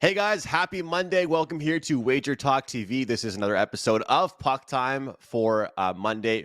Hey guys, happy Monday. Welcome here to WagerTalk TV. This is another episode of Puck Time for Monday,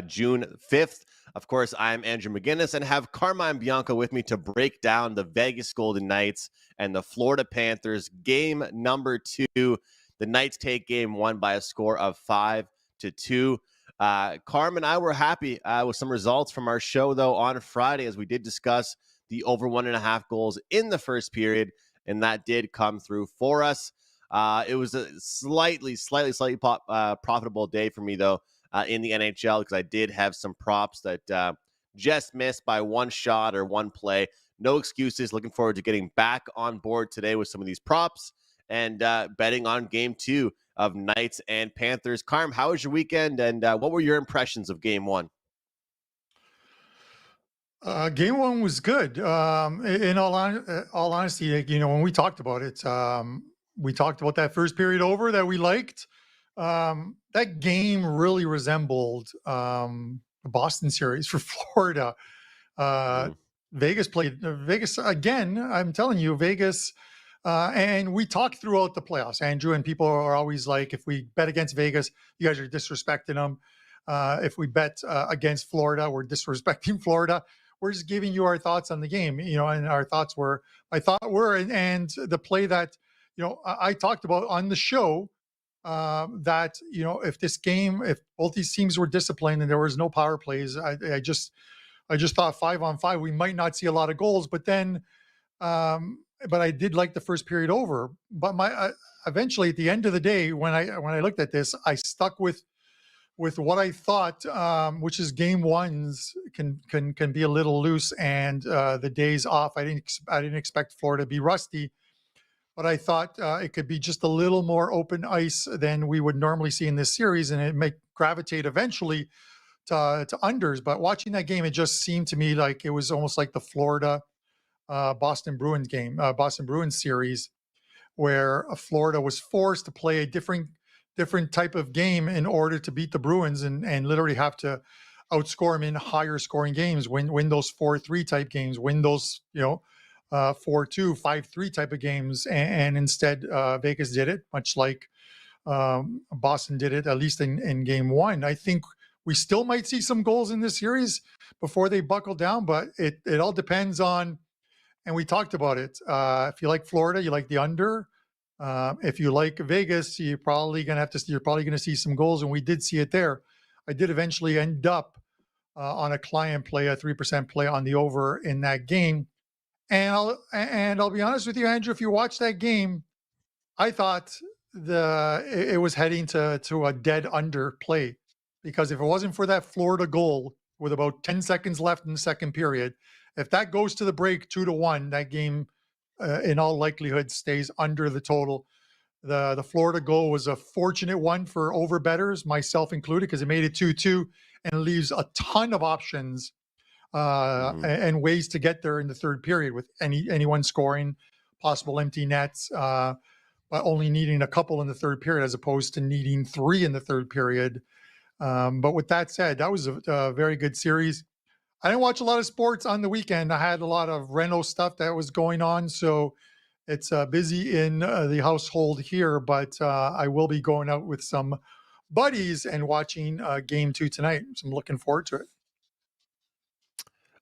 June 5th. Of course, I'm Andrew McGinnis and have Carmine Bianco with me to break down the Vegas Golden Knights and the Florida Panthers game number 2. The Knights take game 1 by a score of 5-2. Carm and I were happy with some results from our show, though, on Friday, as we did discuss the over 1.5 goals in the first period. And that did come through for us. It was a slightly profitable day for me, though, in the NHL, because I did have some props that just missed by one shot or one play. No excuses. Looking forward to getting back on board today with some of these props and betting on game 2 of Knights and Panthers. Carm, how was your weekend, and what were your impressions of game 1? Game one was good. In all honesty, when we talked about it, we talked about that first period over that we liked. That game really resembled the Boston series for Florida. Uh, Mm. Vegas played Vegas again. I'm telling you, Vegas. And we talked throughout the playoffs, Andrew, and people are always like, if we bet against Vegas, you guys are disrespecting them. If we bet against Florida, we're disrespecting Florida. We're just giving you our thoughts on the game, and our thoughts were, and the play that, I talked about on the show, that, if both these teams were disciplined and there was no power plays, I just thought 5-on-5, we might not see a lot of goals, but then, but I did like the first period over. But eventually at the end of the day, when I looked at this, I stuck with what I thought, which is game ones can be a little loose, and the days off. I didn't expect Florida to be rusty, but I thought it could be just a little more open ice than we would normally see in this series, and it may gravitate eventually to unders. But watching that game, it just seemed to me like it was almost like the Florida Boston Bruins game, Boston Bruins series, where Florida was forced to play a different type of game in order to beat the Bruins, and literally have to outscore them in higher scoring games, win those 4-3 type games, win those 4-2, 5-3 type of games, and instead Vegas did it, much like Boston did it, at least in game one. I think we still might see some goals in this series before they buckle down, but it all depends on. And we talked about it. If you like Florida, you like the under. If you like Vegas, you're probably going to see some goals, and we did see it there. I did eventually end up on a client play, a 3% play on the over in that game. And I'll be honest with you, Andrew. If you watch that game, I thought it was heading to a dead under play, because if it wasn't for that Florida goal with about 10 seconds left in the second period, if that goes to the break 2-1, that game in all likelihood stays under the total. The Florida goal was a fortunate one for over bettors, myself included, because it made it 2-2 and leaves a ton of options Mhm. and ways to get there in the third period, with anyone scoring, possible empty nets, but only needing a couple in the third period as opposed to needing 3 in the third period. But with that said, that was a very good series. I didn't watch a lot of sports on the weekend. I had a lot of reno stuff that was going on, so it's busy in the household here. But I will be going out with some buddies and watching game 2 tonight. So I'm looking forward to it.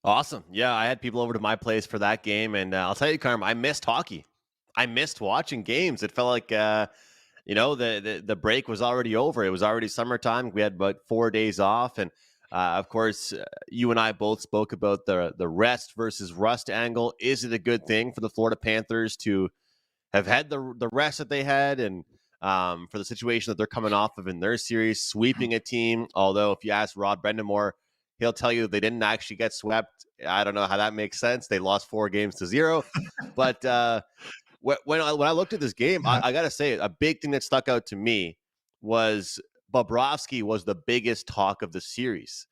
Awesome. Yeah, I had people over to my place for that game, and I'll tell you, Carm, I missed hockey. I missed watching games. It felt like the break was already over. It was already summertime. We had about 4 days off, and of course, you and I both spoke about the rest versus rust angle. Is it a good thing for the Florida Panthers to have had the rest that they had, and for the situation that they're coming off of in their series, sweeping a team? Although, if you ask Rod Brendamore, he'll tell you they didn't actually get swept. I don't know how that makes sense. They lost 4-0. But when I looked at this game, Yeah. I got to say, a big thing that stuck out to me was Bobrovsky was the biggest talk of the series.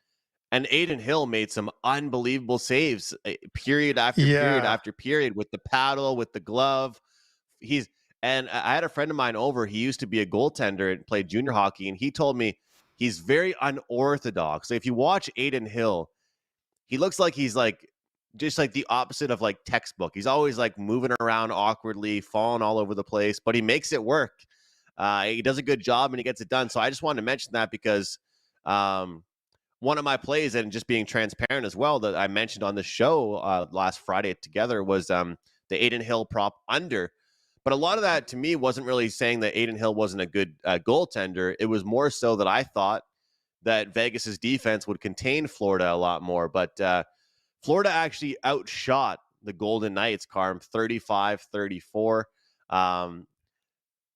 And Aiden Hill made some unbelievable saves, period after period Yeah. after period, with the paddle, with the glove. He's and I had a friend of mine over. He used to be a goaltender and played junior hockey, and he told me he's very unorthodox. So if you watch Aiden Hill, he looks like he's like just like the opposite of like textbook. He's always like moving around awkwardly, falling all over the place, but he makes it work. He does a good job and he gets it done. So I just wanted to mention that because um, one of my plays, and just being transparent as well, that I mentioned on the show last Friday together, was the Aiden Hill prop under. But a lot of that to me wasn't really saying that Aiden Hill wasn't a good goaltender. It was more so that I thought that Vegas's defense would contain Florida a lot more. But Florida actually outshot the Golden Knights, Carm, 35-34.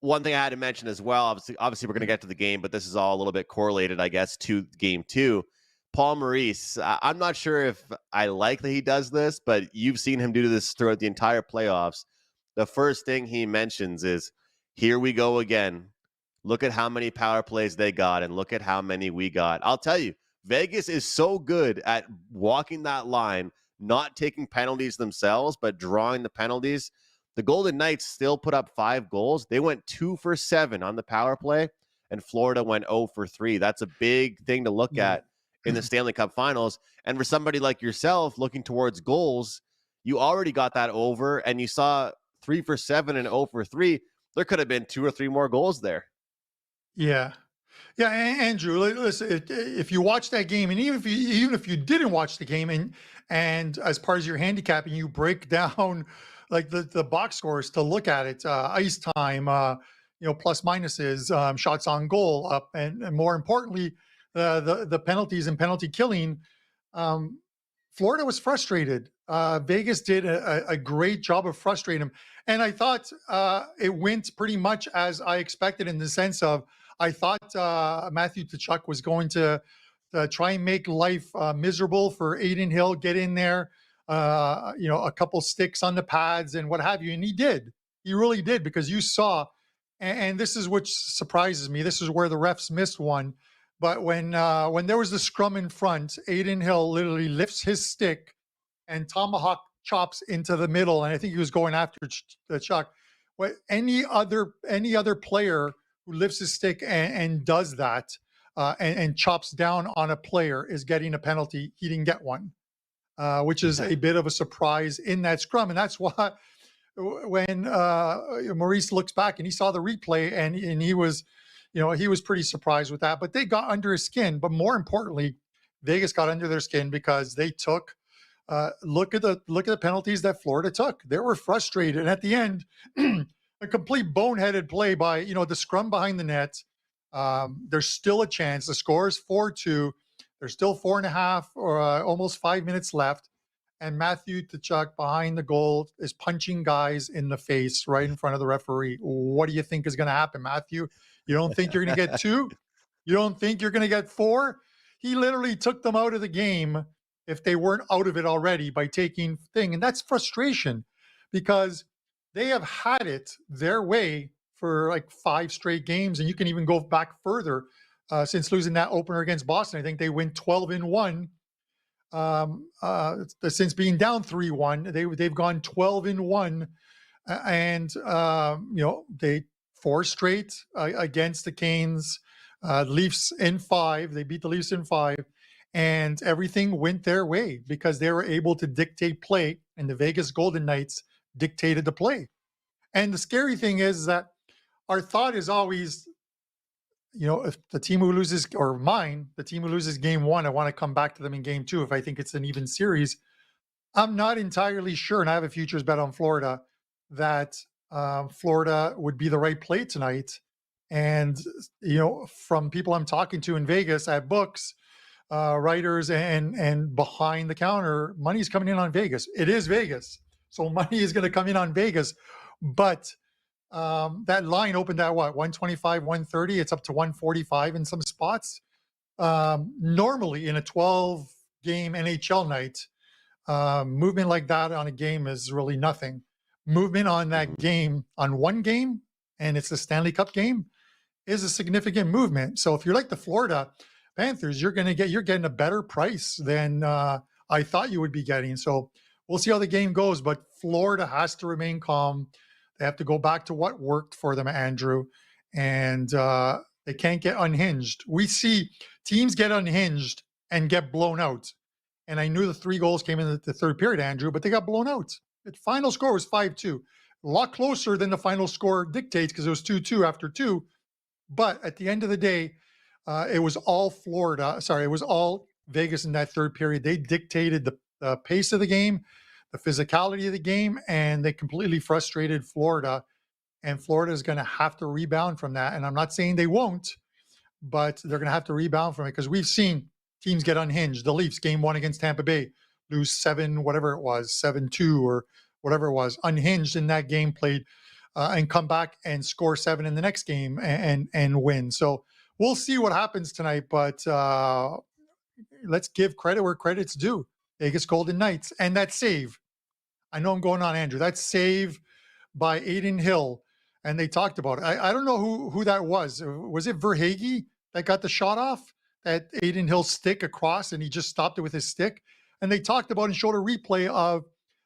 One thing I had to mention as well, obviously we're going to get to the game, but this is all a little bit correlated, I guess, to game two. Paul Maurice, I'm not sure if I like that he does this, but you've seen him do this throughout the entire playoffs. The first thing he mentions is, here we go again. Look at how many power plays they got, and look at how many we got. I'll tell you, Vegas is so good at walking that line, not taking penalties themselves, but drawing the penalties. The Golden Knights still put up 5 goals. They went 2 for 7 on the power play, and Florida went 0 for 3. That's a big thing to look at in the Stanley Cup Finals. And for somebody like yourself looking towards goals, you already got that over, and you saw 3 for 7 and 0 for 3. There could have been 2 or 3 more goals there. Yeah. Yeah, Andrew, listen, if you watch that game, and even if you didn't watch the game, and as part of your handicapping, you break down like the box scores to look at it, ice time, plus minuses, shots on goal, up, and more importantly, the penalties and penalty killing. Um, Florida was frustrated. Vegas did a great job of frustrating them, and I thought it went pretty much as I expected, in the sense of, I thought Matthew Tkachuk was going to try and make life miserable for Aiden Hill, get in there, a couple sticks on the pads and what have you. And he did. He really did, because you saw, and this is which surprises me, this is where the refs missed one. But when there was the scrum in front, Aiden Hill literally lifts his stick and tomahawk chops into the middle. And I think he was going after Chuck. Any other player who lifts his stick and does that and chops down on a player is getting a penalty. He didn't get one, which is a bit of a surprise in that scrum. And that's why when Maurice looks back and he saw the replay, and he was, he was pretty surprised with that. But they got under his skin. But more importantly, Vegas got under their skin because they took look at the penalties that Florida took. They were frustrated. And at the end, a complete boneheaded play by, the scrum behind the net. There's still a chance. The score is 4-2. There's still 4.5 or almost 5 minutes left. And Matthew Tkachuk behind the goal is punching guys in the face right in front of the referee. What do you think is going to happen, Matthew? You don't think you're going to get 2? You don't think you're going to get 4? He literally took them out of the game, if they weren't out of it already, by taking thing. And that's frustration, because they have had it their way for like 5 straight games. And you can even go back further since losing that opener against Boston. I think they win 12-1. Since being down 3-1, they've gone 12-1. And, they 4 straight against the Canes, Leafs in 5. They beat the Leafs in 5. And everything went their way because they were able to dictate play, and the Vegas Golden Knights dictated the play. And the scary thing is that our thought is always, if the team who loses, or mine, the team who loses game 1, I want to come back to them in game 2 if I think it's an even series. I'm not entirely sure, and I have a futures bet on Florida, that Florida would be the right play tonight. And, from people I'm talking to in Vegas at books, writers and behind the counter, money's coming in on Vegas. It is Vegas, so money is going to come in on Vegas. But that line opened at what, 125, 130? It's up to 145 in some spots. Normally in a 12-game NHL night, movement like that on a game is really nothing. Movement on that game, on one game, and it's the Stanley Cup game, is a significant movement. So if you're like the Florida Panthers, you're getting a better price than I thought you would be getting. So we'll see how the game goes, but Florida has to remain calm. They have to go back to what worked for them, Andrew, and they can't get unhinged. We see teams get unhinged and get blown out. And I knew the 3 goals came in the third period, Andrew, but they got blown out. The final score was 5-2. A lot closer than the final score dictates because it was 2-2 after 2. But at the end of the day, it was all Florida. Sorry, it was all Vegas in that third period. They dictated the pace of the game, the physicality of the game, and they completely frustrated Florida. And Florida is going to have to rebound from that. And I'm not saying they won't, but they're going to have to rebound from it because we've seen teams get unhinged. The Leafs, game 1 against Tampa Bay, lose 7, whatever it was, 7-2 or whatever it was, unhinged in that game, played and come back and score 7 in the next game and win. So we'll see what happens tonight, but let's give credit where credit's due. Vegas Golden Knights and that save. I know I'm going on, Andrew. That save by Aiden Hill, and they talked about it. I don't know who that was. Was it Verhaeghe that got the shot off? That Aiden Hill stick across, and he just stopped it with his stick. And they talked about and showed a replay of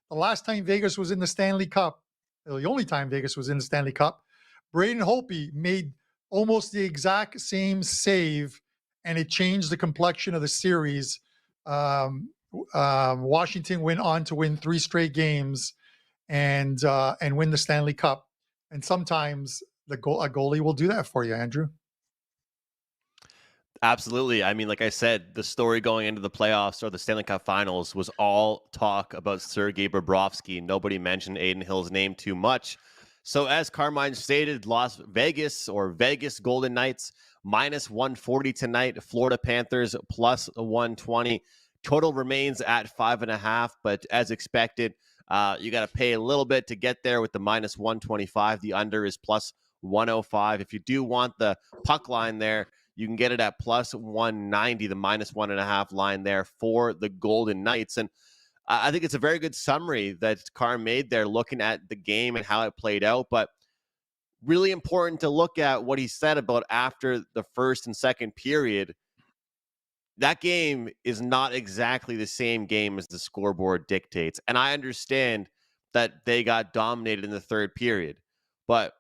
the last time Vegas was in the Stanley Cup, the only time Vegas was in the Stanley Cup. Braden Holtby made almost the exact same save, and it changed the complexion of the series. Washington went on to win 3 straight games and win the Stanley Cup. And sometimes a goalie will do that for you, Andrew. Absolutely. I mean, like I said, the story going into the playoffs or the Stanley Cup Finals was all talk about Sergei Bobrovsky. Nobody mentioned Aiden Hill's name too much. So as Carmine stated, Las Vegas or Vegas Golden Knights minus 140 tonight. Florida Panthers plus 120. Total remains at 5.5, but as expected, you got to pay a little bit to get there with the minus 125. The under is plus 105. If you do want the puck line there, you can get it at plus 190, the minus 1.5 line there for the Golden Knights. And I think it's a very good summary that Carr made there, looking at the game and how it played out. But really important to look at what he said about after the first and second period. That game is not exactly the same game as the scoreboard dictates. And I understand that they got dominated in the third period. But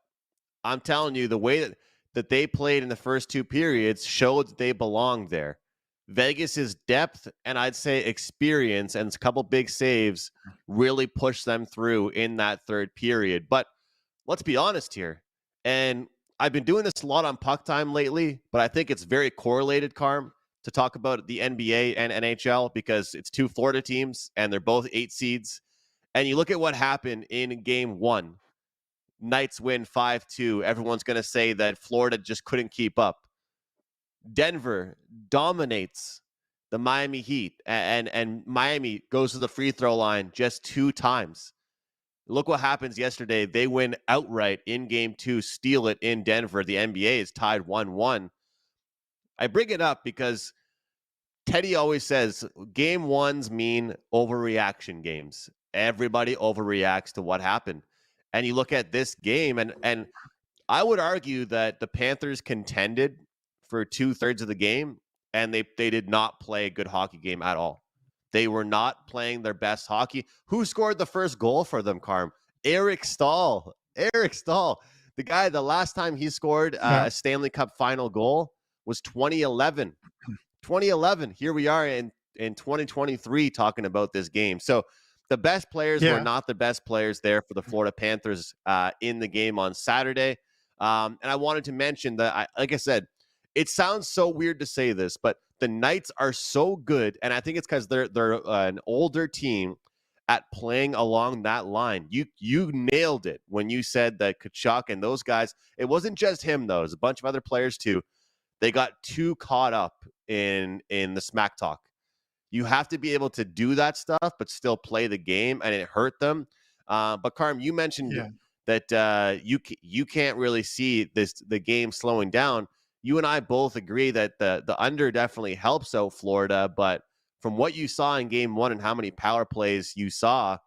I'm telling you, the way that they played in the first 2 periods showed that they belonged there. Vegas's depth and I'd say experience and a couple big saves really pushed them through in that third period. But let's be honest here. And I've been doing this a lot on Puck Time lately, but I think it's very correlated, Carm, to talk about the NBA and NHL because it's 2 Florida teams and they're both 8 seeds. And you look at what happened in game 1. Knights win 5-2. Everyone's going to say that Florida just couldn't keep up. Denver dominates the Miami Heat, and Miami goes to the free throw line just 2 times. Look what happens yesterday. They win outright in game 2, steal it in Denver. The NBA is tied 1-1. I bring it up because Teddy always says game 1s mean overreaction games. Everybody overreacts to what happened. And you look at this game, and I would argue that the Panthers contended for 2/3 of the game, and they did not play a good hockey game at all. They were not playing their best hockey. Who scored the first goal for them, Carm? Eric Stahl. Eric Stahl. The guy, the last time he scored a Stanley Cup final goal was 2011. 2011. Here we are in 2023 talking about this game. So the best players were not the best players there for the Florida Panthers in the game on Saturday. And I wanted to mention that, like I said, it sounds so weird to say this, but the Knights are so good, and I think it's because they're an older team at playing along that line. You nailed it when you said that Kachuk and those guys, it wasn't just him, though. It was a bunch of other players, too. They got too caught up in the smack talk. You have to be able to do that stuff, but still play the game, and it hurt them. But Carm, you mentioned that you can't really see the game slowing down. You and I both agree that the under definitely helps out Florida, but from what you saw in game 1 and how many power plays you saw,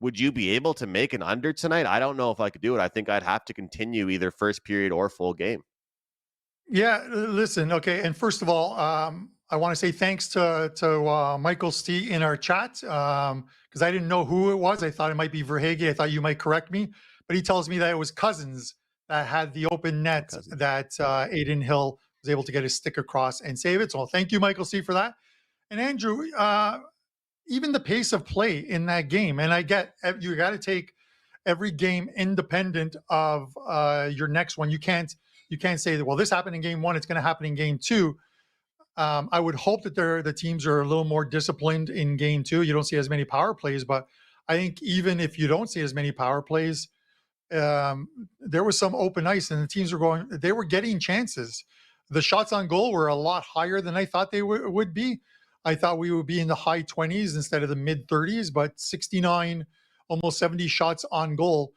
would you be able to make an under tonight? I don't know if I could do it. I think I'd have to continue either first period or full game. Yeah, listen, okay. And first of all, I want to say thanks to Michael Stee in our chat because I didn't know who it was. I thought it might be Verhaeghe. I thought you might correct me, but he tells me that it was Cousins that had the open net that Aiden Hill was able to get his stick across and save it. So thank you, Michael Stee, for that. And Andrew, even the pace of play in that game, and I get you got to take every game independent of your next one. You can't say that, well, this happened in game one, it's going to happen in game two. I would hope that the teams are a little more disciplined in game two. You don't see as many power plays, but I think even if you don't see as many power plays, there was some open ice and the teams they were getting chances. The shots on goal were a lot higher than I thought they would be. I thought we would be in the high 20s instead of the mid 30s, but 69, almost 70 shots on goal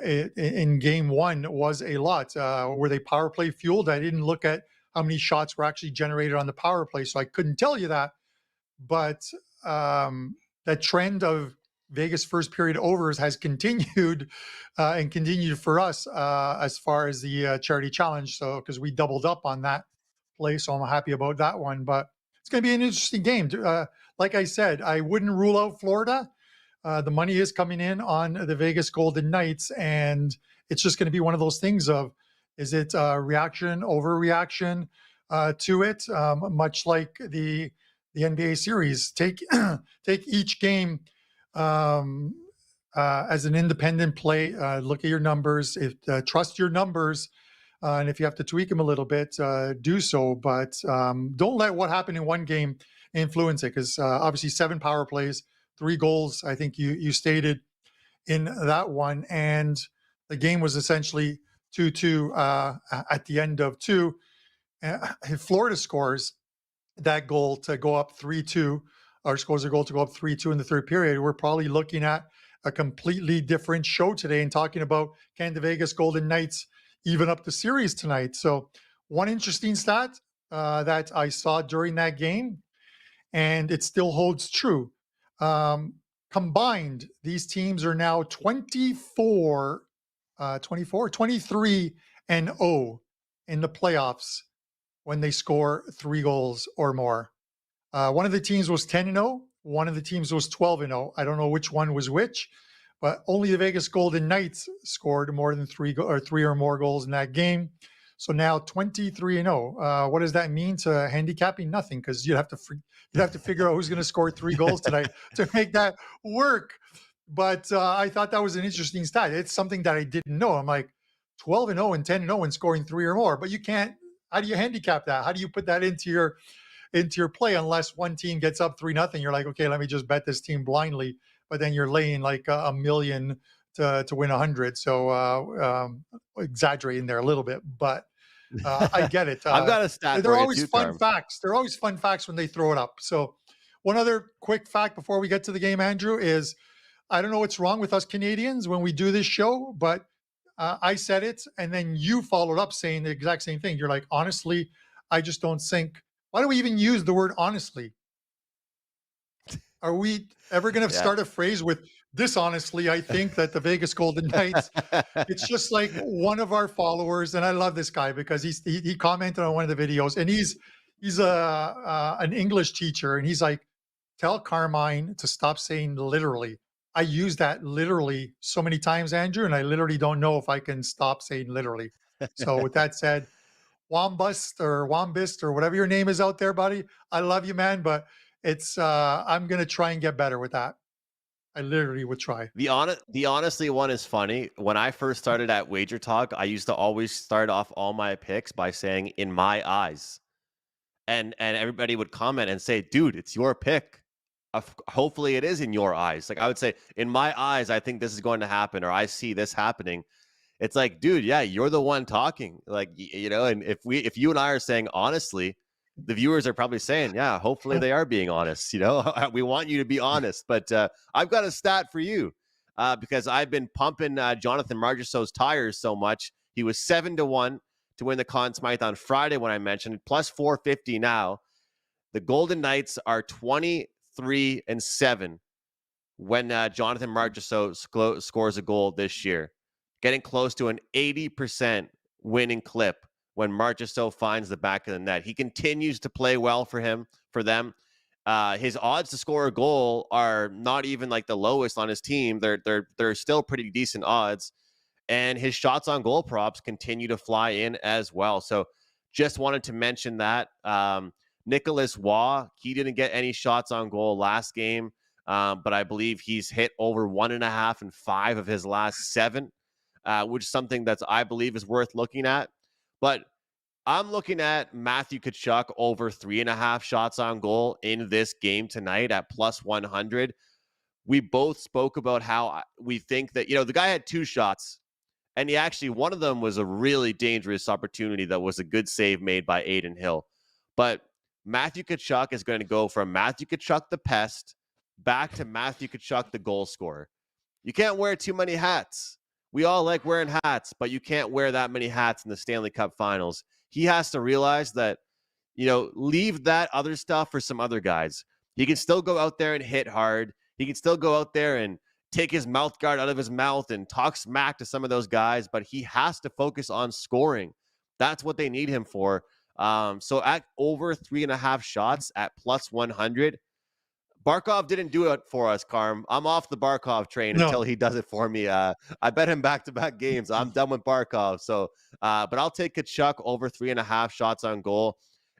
in game one was a lot. Were they power play fueled? I didn't look at how many shots were actually generated on the power play, so I couldn't tell you that. But that trend of Vegas first period overs has continued and continued for us as far as the charity challenge. So, because we doubled up on that play, so I'm happy about that one. But it's going to be an interesting game. Like I said, I wouldn't rule out Florida. The money is coming in on the Vegas Golden Knights, and it's just going to be one of those things of, is it reaction, overreaction to it? Much like the NBA series, take each game as an independent play. Look at your numbers. Trust your numbers, and if you have to tweak them a little bit, do so. But don't let what happened in one game influence it, because obviously 7 power plays, 3 goals. I think you stated in that one, and the game was essentially 2-2 at the end of 2. If Florida scores that goal to go up 3-2, or scores a goal to go up 3-2 in the third period, we're probably looking at a completely different show today and talking about, can the Vegas Golden Knights even up the series tonight? So one interesting stat that I saw during that game, and it still holds true. Combined, these teams are now 23 and 0 in the playoffs when they score 3 goals or more. One of the teams was 10-0. One of the teams was 12-0. I don't know which one was which, but only the Vegas Golden Knights scored more than 3 or more goals in that game. So now 23-0. What does that mean to handicapping? Nothing, because you'd have to figure out who's going to score 3 goals tonight to make that work. But I thought that was an interesting stat. It's something that I didn't know. I'm like, 12-0 and 10-0 and scoring 3 or more, but you can't. How do you handicap that? How do you put that into your play unless one team gets up 3-0? You're like, okay, let me just bet this team blindly, but then you're laying like $1 million to win 100. So exaggerating there a little bit, but I get it. I've got a stat They're for you always too, fun Carm. facts. They're always fun facts when they throw it up. So one other quick fact before we get to the game, Andrew, is I don't know what's wrong with us Canadians when we do this show, but I said it, and then you followed up saying the exact same thing. You're like, honestly, I just don't think. Why do we even use the word honestly? Are we ever going to Yeah. start a phrase with dishonestly? I think that the Vegas Golden Knights, it's just like one of our followers, and I love this guy because he commented on one of the videos, and he's an English teacher, and he's like, tell Carmine to stop saying literally. I use that literally so many times, Andrew, and I literally don't know if I can stop saying literally. So with that said, Wambist or whatever your name is out there, buddy, I love you, man, but it's I'm gonna try and get better with that. I literally would try. The honestly one is funny. When I first started at WagerTalk, I used to always start off all my picks by saying "in my eyes," and everybody would comment and say, "Dude, it's your pick. Hopefully, it is in your eyes." Like I would say, "In my eyes, I think this is going to happen," or "I see this happening." It's like, dude, yeah, you're the one talking. Like, and if you and I are saying honestly, the viewers are probably saying, yeah, hopefully they are being honest. We want you to be honest. But I've got a stat for you because I've been pumping Jonathan Marchessault's tires so much. He was 7-1 to win the Conn Smythe on Friday when I mentioned it, plus 450 now. The Golden Knights are 23-7 when Jonathan Marchessault scores a goal this year, getting close to an 80% winning clip when Marchessault finds the back of the net. He continues to play well for them. His odds to score a goal are not even like the lowest on his team. They're still pretty decent odds. And his shots on goal props continue to fly in as well. So just wanted to mention that. Nicholas Waugh, he didn't get any shots on goal last game, but I believe he's hit over 1.5 and 5 of his last 7, which is something that's I believe is worth looking at. But I'm looking at Matthew Tkachuk over 3.5 shots on goal in this game tonight at plus 100. We both spoke about how we think that, the guy had 2 shots, and he actually, one of them was a really dangerous opportunity that was a good save made by Aiden Hill. But Matthew Tkachuk is going to go from Matthew Tkachuk the pest back to Matthew Tkachuk the goal scorer. You can't wear too many hats. We all like wearing hats, but you can't wear that many hats in the Stanley Cup Finals. He has to realize that, leave that other stuff for some other guys. He can still go out there and hit hard. He can still go out there and take his mouth guard out of his mouth and talk smack to some of those guys, but he has to focus on scoring. That's what they need him for. So at over 3.5 shots at plus 100, Barkov didn't do it for us, Carm. I'm off the Barkov train until he does it for me. I bet him back-to-back games. I'm done with Barkov. So, but I'll take Tkachuk over 3.5 shots on goal,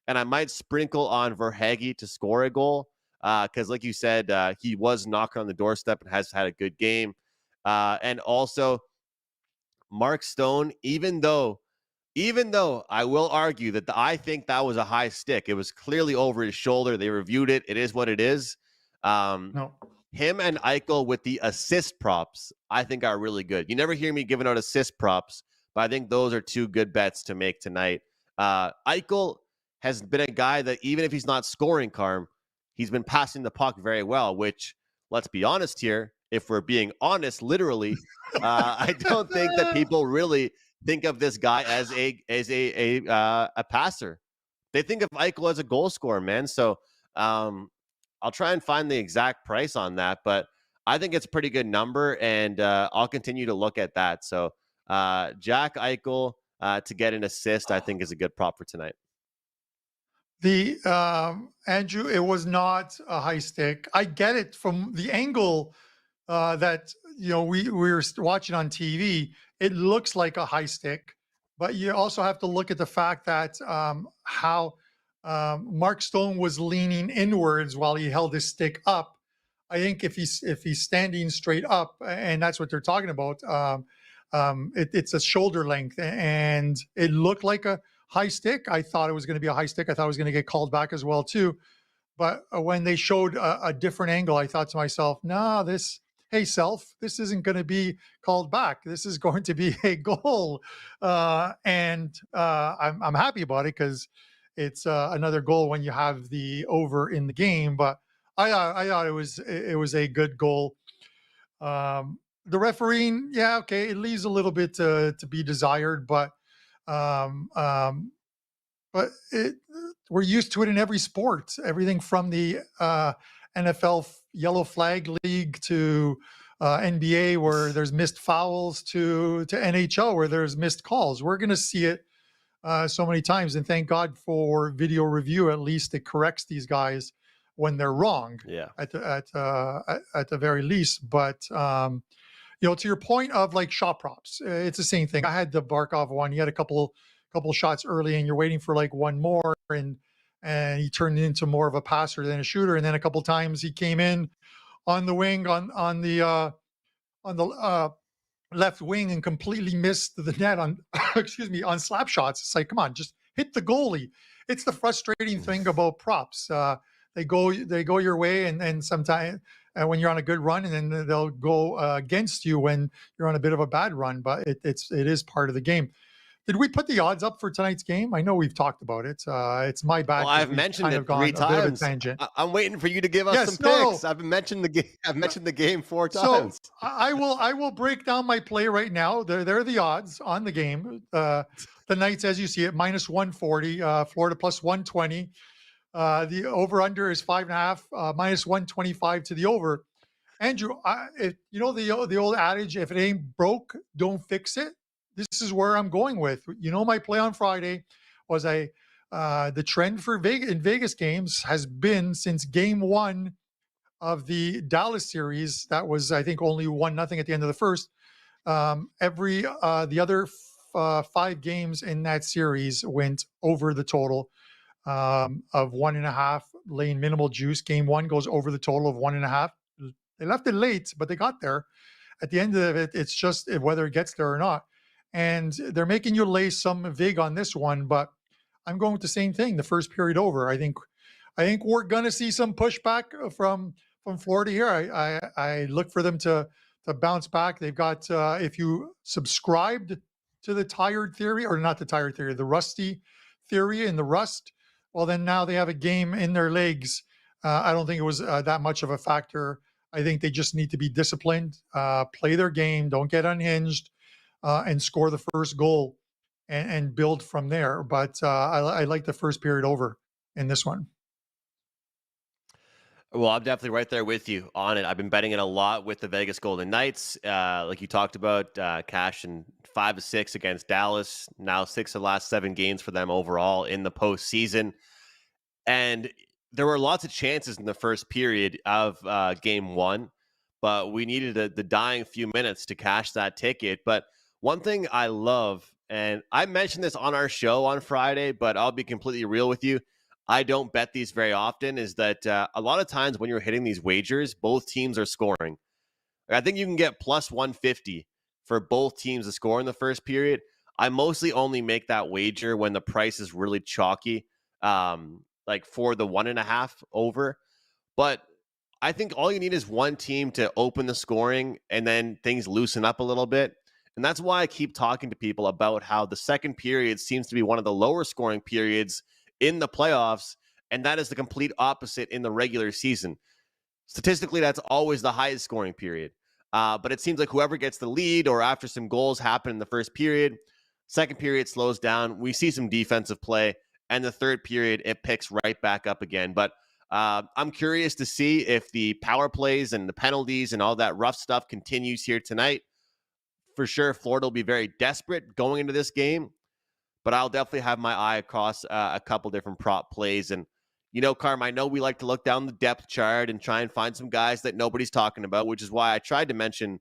and I might sprinkle on Verhaeghe to score a goal because, like you said, he was knocking on the doorstep and has had a good game. And also, Mark Stone, even though I will argue that I think that was a high stick. It was clearly over his shoulder. They reviewed it. It is what it is. No. Him and Eichel with the assist props, I think are really good. You never hear me giving out assist props, but I think those are 2 good bets to make tonight. Eichel has been a guy that even if he's not scoring, Carm, he's been passing the puck very well, which, let's be honest here, if we're being honest, literally, I don't think that people really think of this guy as a passer. They think of Eichel as a goal scorer, man. So I'll try and find the exact price on that, but I think it's a pretty good number, and I'll continue to look at that. So Jack Eichel to get an assist, I think is a good prop for tonight. The Andrew, it was not a high stick. I get it from the angle that we were watching on TV. It looks like a high stick, but you also have to look at the fact that how Mark Stone was leaning inwards while he held his stick up. I think if he's standing straight up, and that's what they're talking about, it's a shoulder length, and it looked like a high stick. I thought it was going to be a high stick. I thought it was going to get called back as well too. But when they showed a different angle, I thought to myself, "Nah, hey self, this isn't going to be called back. This is going to be a goal," and I'm happy about it because it's another goal when you have the over in the game. But I thought it was a good goal. The refereeing, yeah, okay, it leaves a little bit to be desired, but um, um, we're used to it in every sport. Everything from the NFL yellow flag league to NBA where there's missed fouls to NHL where there's missed calls. We're going to see it so many times, and thank God for video review. At least it corrects these guys when they're wrong. Yeah. At the very least, but to your point of like shot props, it's the same thing. I had the Barkov one. He had a couple shots early, and you're waiting for like one more, and he turned into more of a passer than a shooter. And then a couple times he came in on the wing on the left wing and completely missed the net on excuse me, on slap shots. It's like, come on, just hit the goalie. It's the frustrating thing about props. They go your way, and sometimes when you're on a good run, and then they'll go against you when you're on a bit of a bad run. But it is part of the game. Did we put the odds up for tonight's game? I know we've talked about it. It's my bad. Well, I've mentioned it 3 times. I'm waiting for you to give us some picks. I've mentioned the game. I've mentioned the game 4 times. So I will break down my play right now. There are the odds on the game. The Knights, as you see it, minus 140. Florida plus 120. The over under is 5.5. Minus 125 to the over. Andrew, the old adage: if it ain't broke, don't fix it. This is where I'm going with. My play on Friday was the trend for Vegas games has been since game 1 of the Dallas series. That was, I think, only 1-0 at the end of the first. The other 5 games in that series went over the total. of 1.5, laying minimal juice. Game one goes over the total of 1.5. They left it late, but they got there. At the end of it, it's just whether it gets there or not. And they're making you lay some vig on this one, but I'm going with the same thing. The first period over. I think we're gonna see some pushback from Florida here. I look for them to bounce back. They've got if you subscribed to the tired theory, or not the tired theory, the rusty theory and the rust, well then now they have a game in their legs. I don't think it was that much of a factor. I think they just need to be disciplined, play their game, don't get unhinged, and score the first goal and build from there. But I like the first period over in this one. Well, I'm definitely right there with you on it. I've been betting it a lot with the Vegas Golden Knights. Like you talked about, cash in 5 of 6 against Dallas. Now 6 of the last 7 games for them overall in the postseason. And there were lots of chances in the first period of game one, but we needed the dying few minutes to cash that ticket. But one thing I love, and I mentioned this on our show on Friday, but I'll be completely real with you. I don't bet these very often, is that a lot of times when you're hitting these wagers, both teams are scoring. I think you can get plus 150 for both teams to score in the first period. I mostly only make that wager when the price is really chalky, like for the 1.5 over. But I think all you need is one team to open the scoring and then things loosen up a little bit. And that's why I keep talking to people about how the second period seems to be one of the lower scoring periods in the playoffs. And that is the complete opposite in the regular season. Statistically, that's always the highest scoring period. But it seems like whoever gets the lead or after some goals happen in the first period, second period slows down. We see some defensive play. And the third period, it picks right back up again. But I'm curious to see if the power plays and the penalties and all that rough stuff continues here tonight. For sure, Florida will be very desperate going into this game. But I'll definitely have my eye across a couple different prop plays. And, you know, Carm, I know we like to look down the depth chart and try and find some guys that nobody's talking about, which is why I tried to mention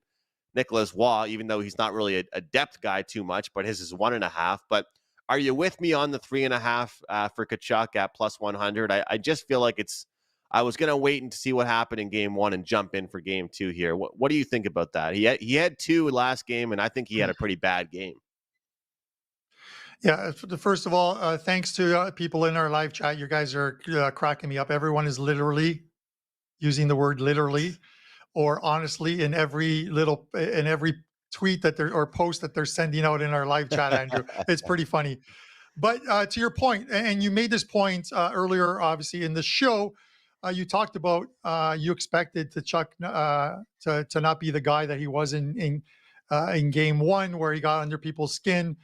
Nicholas Waugh, even though he's not really a depth guy too much, but his is 1.5. But are you with me on the 3.5 for Kachuk at plus 100? I just feel like I was going to wait and see what happened in game one and jump in for game two here. What do you think about that? He had 2 last game, and I think he had a pretty bad game. Yeah, first of all, thanks to people in our live chat. You guys are cracking me up. Everyone is literally using the word literally or honestly in every tweet that they're or post that they're sending out in our live chat, Andrew. It's pretty funny. But to your point, and you made this point earlier, obviously in the show, you talked about you expected to Chuck to not be the guy that he was in game one, where he got under people's skin.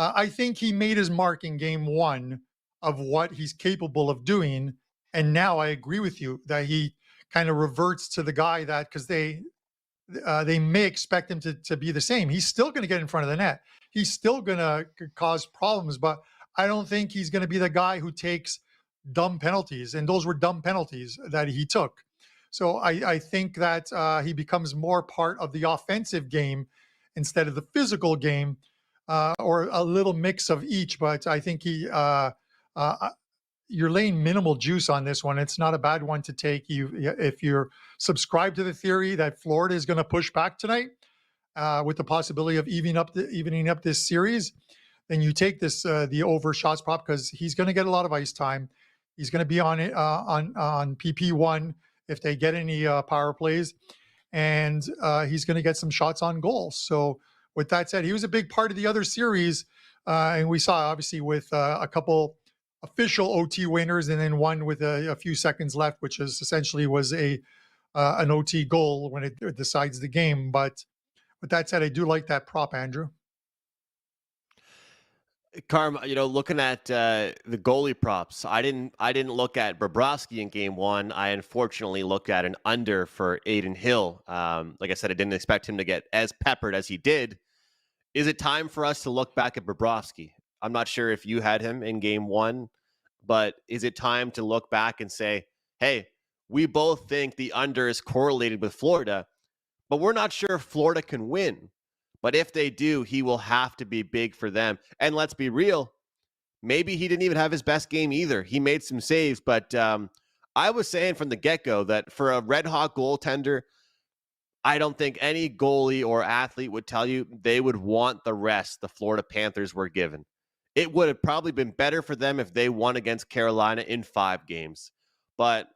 I think he made his mark in game one of what he's capable of doing. And now I agree with you that he kind of reverts to the guy that because they may expect him to be the same. He's still going to get in front of the net. He's still going to cause problems, but I don't think he's going to be the guy who takes dumb penalties. And those were dumb penalties that he took. So I think that he becomes more part of the offensive game instead of the physical game, or a little mix of each. But I think you're laying minimal juice on this one. It's not a bad one to take. If you're subscribed to the theory that Florida is going to push back tonight, with the possibility of evening up this series, then you take this the over shots prop because he's going to get a lot of ice time. He's going to be on PP1 if they get any power plays, and he's going to get some shots on goal. So with that said, he was a big part of the other series, and we saw obviously with a couple official OT winners and then one with a few seconds left, which is essentially was an OT goal when it decides the game. But with that said, I do like that prop, Andrew. Carm, looking at the goalie props, I didn't look at Bobrovsky in game one. I unfortunately looked at an under for Aiden Hill. Like I said, I didn't expect him to get as peppered as he did. Is it time for us to look back at Bobrovsky? I'm not sure if you had him in game one, but is it time to look back and say, hey, we both think the under is correlated with Florida, but we're not sure if Florida can win. But if they do, he will have to be big for them. And let's be real, maybe he didn't even have his best game either. He made some saves, but I was saying from the get-go that for a red-hot goaltender, I don't think any goalie or athlete would tell you they would want the rest the Florida Panthers were given. It would have probably been better for them if they won against Carolina in 5 games. But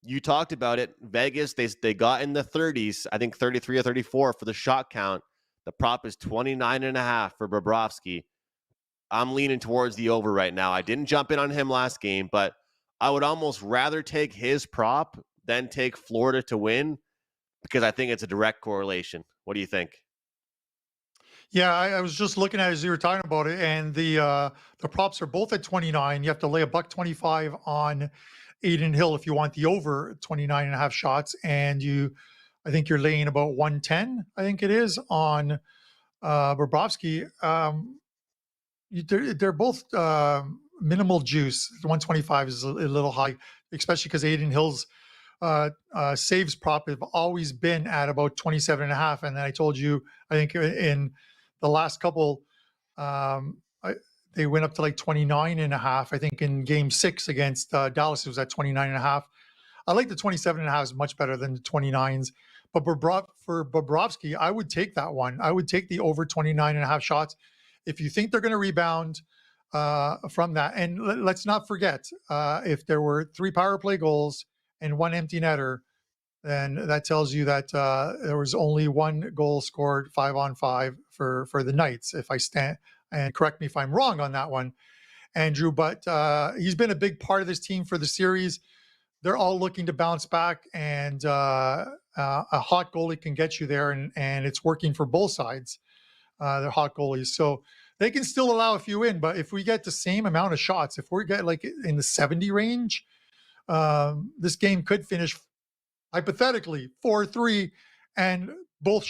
you talked about it. Vegas, they got in the 30s, I think 33 or 34 for the shot count. The prop is 29.5 for Bobrovsky. I'm leaning towards the over right now. I didn't jump in on him last game, but I would almost rather take his prop than take Florida to win because I think it's a direct correlation. What do you think? Yeah, I was just looking at it as you were talking about it, and the props are both at 29. You have to lay a buck 25 on Aiden Hill if you want the over 29 and a half shots, and I think you're laying about 110. I think it is on Bobrovsky. They're both minimal juice. The 125 is a little high, especially because Aiden Hill's saves prop have always been at about 27 and a half. And then I told you, I think in the last couple, they went up to like 29 and a half. I think in game 6 against Dallas, it was at 29 and a half. I like the 27 and a half is much better than the 29s. But for Bobrovsky, I would take that one. I would take the over 29 and a half shots. If you think they're going to rebound from that, and let's not forget, if there were 3 power play goals and 1 empty netter, then that tells you that there was only 1 goal scored 5-on-5 for the Knights. If I stand, and correct me if I'm wrong on that one, Andrew, but he's been a big part of this team for the series. They're all looking to bounce back, and a hot goalie can get you there, and it's working for both sides. They're hot goalies, so they can still allow a few in. But if we get the same amount of shots, if we get like in the 70 range, this game could finish hypothetically 4-3, and both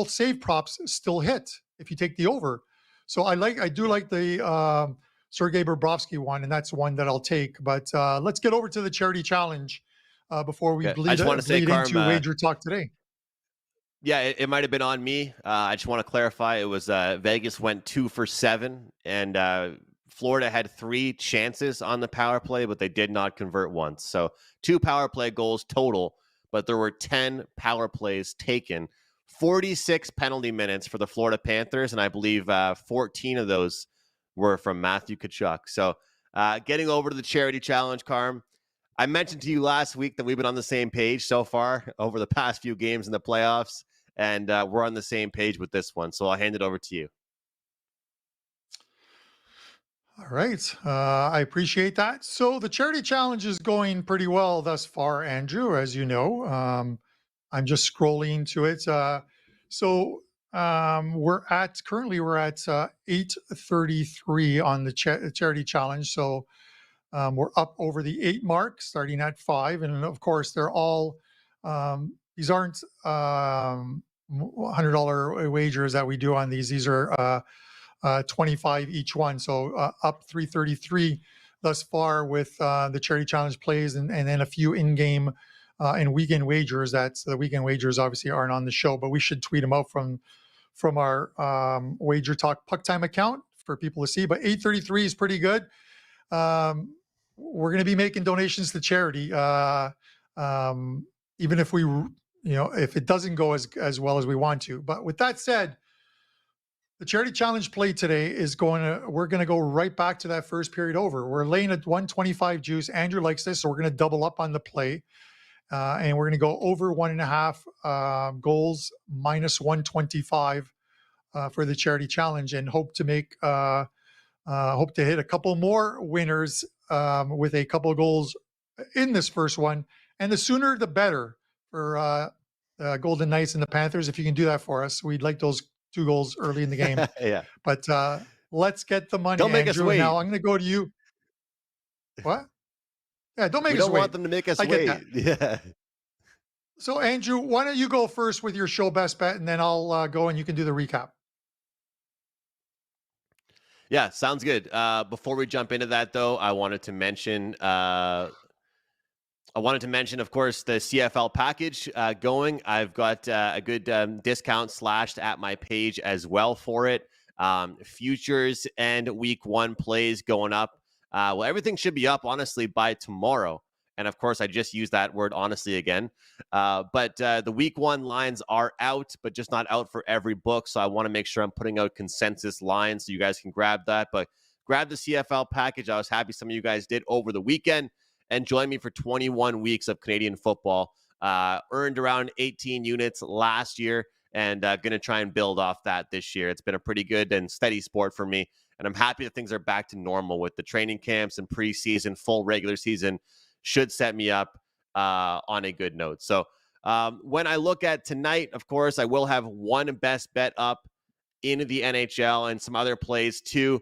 save props still hit if you take the over. So I do like the Sergei Bobrovsky one, and that's one that I'll take. But let's get over to the charity challenge before we Okay. bleed into Wager Talk today. Yeah, it might have been on me. I just want to clarify. It was Vegas went 2 for 7, and Florida had 3 chances on the power play, but they did not convert once. So 2 power play goals total, but there were 10 power plays taken. 46 penalty minutes for the Florida Panthers, and I believe 14 of those were from Matthew Tkachuk. So getting over to the charity challenge, Carm, I mentioned to you last week that we've been on the same page so far over the past few games in the playoffs, and we're on the same page with this one. So I'll hand it over to you. All right. I appreciate that. So the charity challenge is going pretty well thus far, Andrew, as you know. I'm just scrolling to it. We're at 833 on the charity challenge. So we're up over the 8 mark, starting at 5. And of course, they're all, these aren't $100 wagers that we do on these. These are 25 each one. So up 333 thus far with the charity challenge plays, and then a few in-game and weekend wagers. That's the weekend wagers obviously aren't on the show, but we should tweet them out from our Wager Talk Puck Time account for people to see. But 833 is pretty good. We're going to be making donations to charity, even if if it doesn't go as well as we want to. But with that said, the charity challenge play today we're going to go right back to that first period over. We're laying at 125 juice. Andrew likes this, so we're going to double up on the play. And we're going to go over 1.5 goals minus 125 for the charity challenge, and hope to hit a couple more winners with a couple of goals in this first one. And the sooner the better for Golden Knights and the Panthers. If you can do that for us, we'd like those 2 goals early in the game. Yeah. But let's get the money. Don't make Andrew. us wait. Now I'm going to go to you. What? Yeah, don't make we us don't wait. want them to make us I wait. get that. Yeah. So Andrew, why don't you go first with your show best bet, and then I'll go and you can do the recap. Yeah, sounds good. Before we jump into that, though, I wanted to mention, of course, the CFL package going. I've got a good discount slashed at my page as well for it. Futures and week one plays going up. Well, everything should be up, honestly, by tomorrow. And of course, I just used that word honestly again. But the week one lines are out, but just not out for every book. So I want to make sure I'm putting out consensus lines so you guys can grab that. But grab the CFL package. I was happy some of you guys did over the weekend and join me for 21 weeks of Canadian football. Earned around 18 units last year and going to try and build off that this year. It's been a pretty good and steady sport for me. And I'm happy that things are back to normal with the training camps and preseason, full regular season should set me up on a good note. So when I look at tonight, of course, I will have one best bet up in the NHL and some other plays too.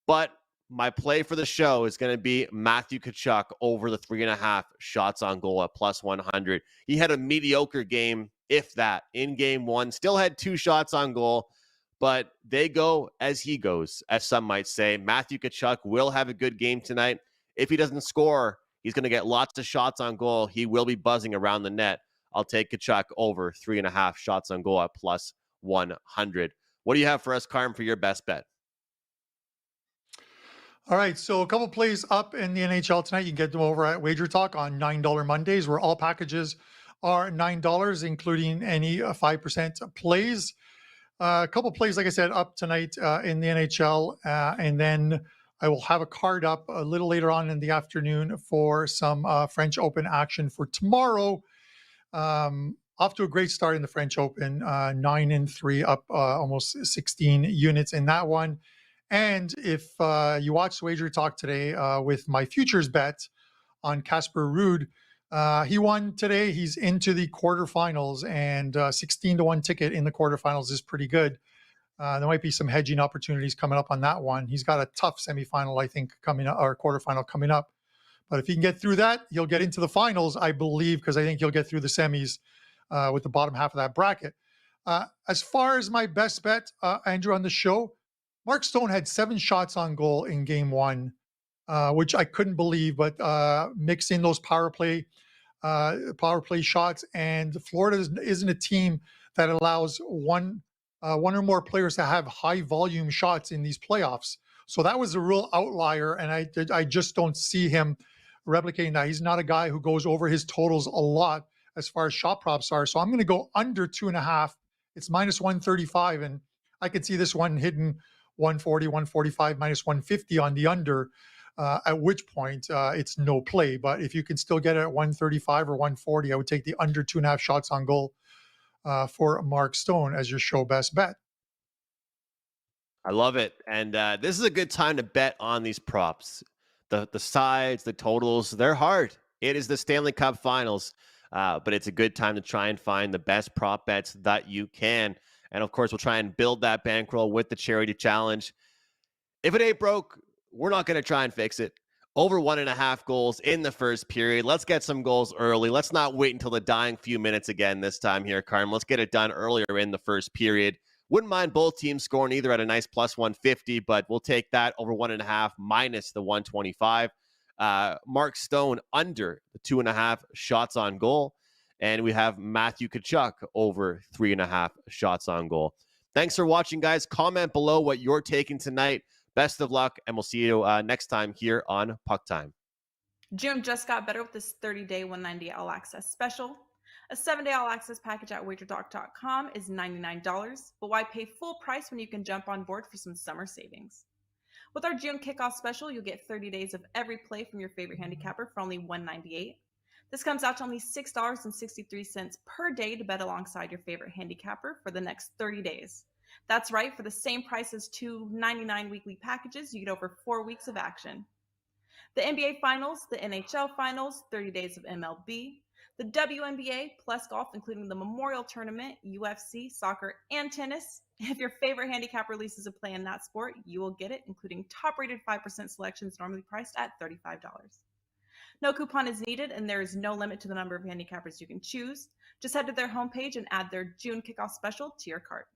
But my play for the show is going to be Matthew Tkachuk over the 3.5 shots on goal at plus 100. He had a mediocre game, if that, in game one. Still had 2 shots on goal, but they go as he goes, as some might say. Matthew Tkachuk will have a good game tonight. If he doesn't score, he's going to get lots of shots on goal. He will be buzzing around the net. I'll take Tkachuk over 3.5 shots on goal at plus 100. What do you have for us, Carm, for your best bet? All right, so a couple plays up in the NHL tonight. You can get them over at WagerTalk on $9 Mondays, where all packages are $9, including any 5% plays. A couple plays, like I said, up tonight in the NHL, and then I will have a card up a little later on in the afternoon for some French Open action for tomorrow. Off to a great start in the French Open, 9-3, up almost 16 units in that one. And if you watched Wager Talk today with my futures bet on Casper Ruud, he won today. He's into the quarterfinals, and 16-1 ticket in the quarterfinals is pretty good. There might be some hedging opportunities coming up on that one. He's got a tough semifinal, I think, coming up, or quarterfinal coming up. But if he can get through that, he'll get into the finals, I believe, because I think he'll get through the semis with the bottom half of that bracket. As far as my best bet, Andrew, on the show, Mark Stone had 7 shots on goal in game one, which I couldn't believe, but mixing those power play shots, and Florida isn't a team that allows one or more players to have high volume shots in these playoffs. So that was a real outlier, and I just don't see him replicating that. He's not a guy who goes over his totals a lot as far as shot props are. So I'm going to go under 2.5. It's minus 135, and I could see this one hitting 140, 145, minus 150 on the under, at which point it's no play. But if you can still get it at 135 or 140, I would take the under 2.5 shots on goal for Mark Stone as your show best bet. I love it. And this is a good time to bet on these props. The sides, the totals, they're hard. It is the Stanley Cup Finals, but it's a good time to try and find the best prop bets that you can. And of course, we'll try and build that bankroll with the charity challenge. If it ain't broke, we're not going to try and fix it. Over 1.5 goals in the first period. Let's get some goals early. Let's not wait until the dying few minutes again this time here, Carm. Let's get it done earlier in the first period. Wouldn't mind both teams scoring either at a nice plus 150, but we'll take that over 1.5 minus the 125. Mark Stone under the 2.5 shots on goal. And we have Matthew Tkachuk over 3.5 shots on goal. Thanks for watching, guys. Comment below what you're taking tonight. Best of luck, and we'll see you next time here on Puck Time. June just got better with this 30-day $198 all access special. A 7-day all access package at WagerTalk.com is $99, but why pay full price when you can jump on board for some summer savings? With our June kickoff special, you'll get 30 days of every play from your favorite handicapper for only $198. This comes out to only $6.63 per day to bet alongside your favorite handicapper for the next 30 days. That's right, for the same price as 2 $99 weekly packages, you get over 4 weeks of action. The NBA Finals, the NHL Finals, 30 days of MLB, the WNBA, plus golf, including the Memorial Tournament, UFC, soccer, and tennis. If your favorite handicap releases a play in that sport, you will get it, including top-rated 5% selections normally priced at $35. No coupon is needed, and there is no limit to the number of handicappers you can choose. Just head to their homepage and add their June kickoff special to your cart.